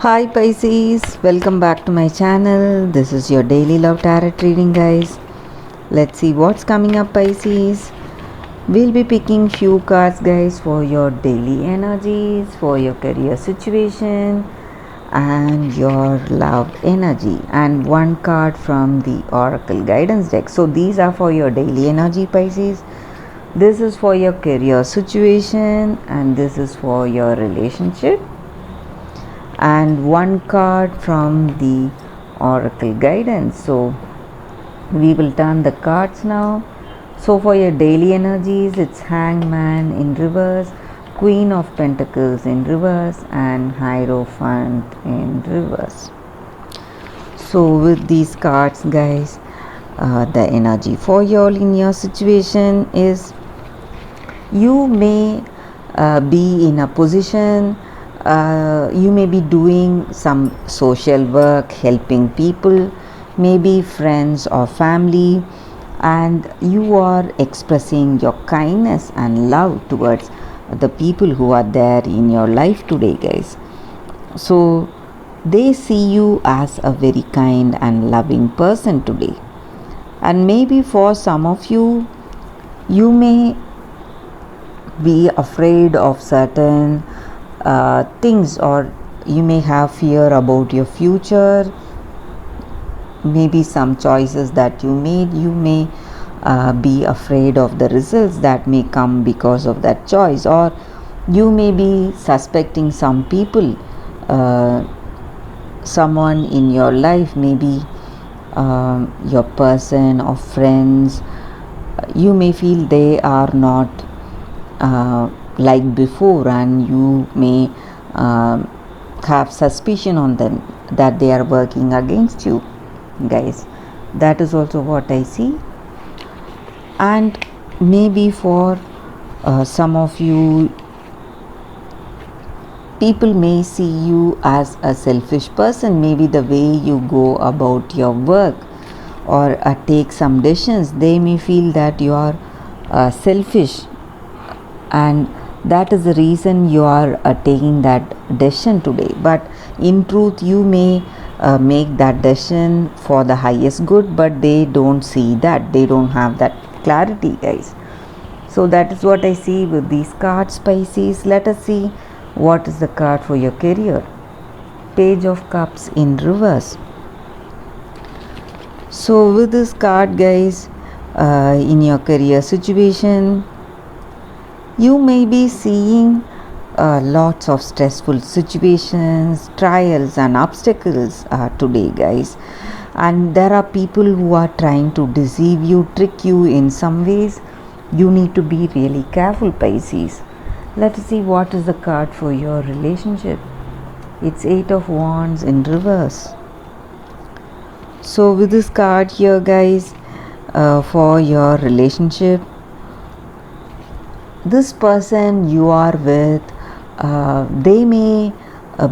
Hi Pisces, welcome back to my channel. This is your daily love tarot reading, guys. Let's see what's coming up, Pisces. We'll be picking few cards, guys, for your daily energies, for your career situation and your love energy, and one card from the Oracle guidance deck. So these are for your daily energy, Pisces. This is for your career situation and this is for your relationship, and one card from the Oracle guidance. So we will turn the cards now. So for your daily energies, it's Hangman in reverse, Queen of Pentacles in reverse, and Hierophant in reverse. So with these cards, guys, the energy for you all in your situation is you may be in a position, you may be doing some social work, helping people, maybe friends or family, and you are expressing your kindness and love towards the people who are there in your life today, guys. So they see you as a very kind and loving person today. And maybe for some of you, you may be afraid of certain things, or you may have fear about your future. Maybe some choices that you made, you may be afraid of the results that may come because of that choice, or you may be suspecting some people, someone in your life, maybe your person or friends. You may feel they are not like before, and you may have suspicion on them that they are working against you, guys. That is also what I see. And maybe for some of you, people may see you as a selfish person. Maybe the way you go about your work or take some decisions, they may feel that you are selfish, and that is the reason you are taking that decision today. But in truth, you may make that decision for the highest good, but they don't see that, they don't have that clarity, guys. So that is what I see with these cards, Pisces. Let us see what is the card for your career. Page of Cups in reverse. So with this card, guys, in your career situation, you may be seeing lots of stressful situations, trials and obstacles today, guys. And there are people who are trying to deceive you, trick you in some ways. You need to be really careful, Pisces. Let us see what is the card for your relationship. It's Eight of Wands in reverse. So with this card here, guys, for your relationship, this person you are with, they may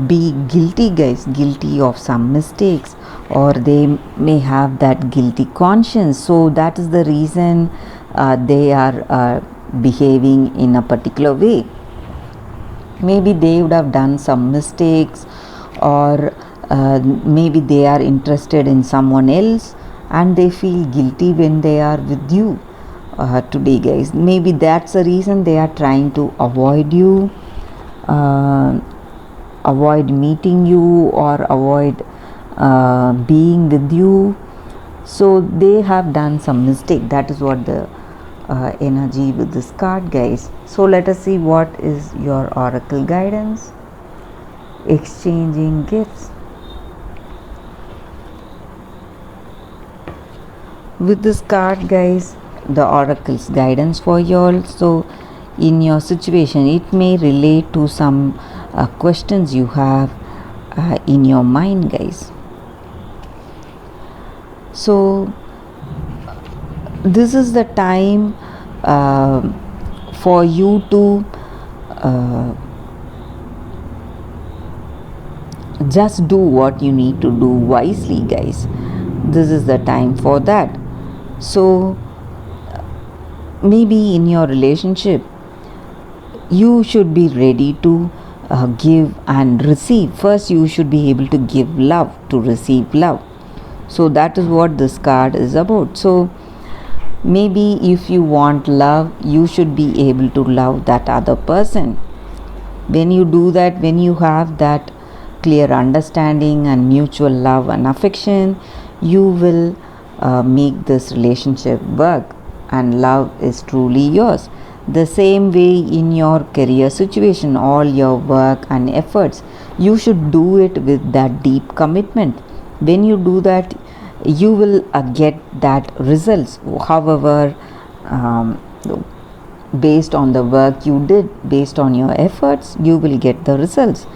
be guilty, guys, guilty of some mistakes, or they may have that guilty conscience. So that is the reason they are behaving in a particular way. Maybe they would have done some mistakes, or maybe they are interested in someone else and they feel guilty when they are with you today, guys. Maybe that's the reason they are trying to avoid you, avoid meeting you, or avoid being with you. So they have done some mistake. That is what the energy with this card, guys. So let us see what is your Oracle guidance. Exchanging gifts. With this card, guys, the Oracle's guidance for you all. So in your situation, it may relate to some questions you have in your mind, guys. So this is the time for you to just do what you need to do wisely, guys. This is the time for that. So maybe in your relationship, you should be ready to give and receive. First, you should be able to give love to receive love. So that is what this card is about. So maybe if you want love, you should be able to love that other person. When you do that, when you have that clear understanding and mutual love and affection, you will make this relationship work, and love is truly yours. The same way in your career situation, all your work and efforts, you should do it with that deep commitment. When you do that, you will get that results. However, based on the work you did, based on your efforts, you will get the results.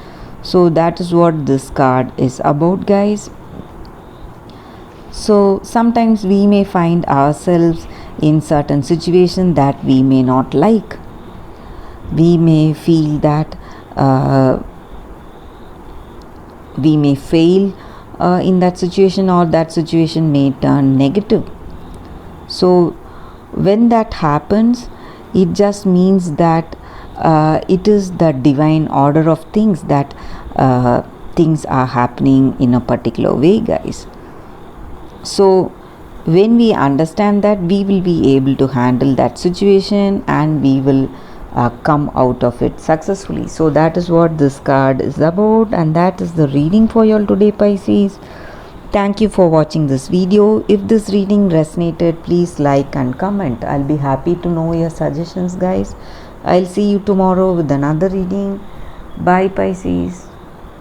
So that is what this card is about, guys. So sometimes we may find ourselves in certain situations that we may not like. We may feel that we may fail in that situation, or that situation may turn negative. So when that happens, it just means that it is the divine order of things, that things are happening in a particular way, guys. So when we understand that, we will be able to handle that situation, and we will come out of it successfully. So that is what this card is about, and that is the reading for you all today, Pisces. Thank you for watching this video. If this reading resonated, please like and comment. I'll be happy to know your suggestions, guys. I'll see you tomorrow with another reading. Bye, Pisces.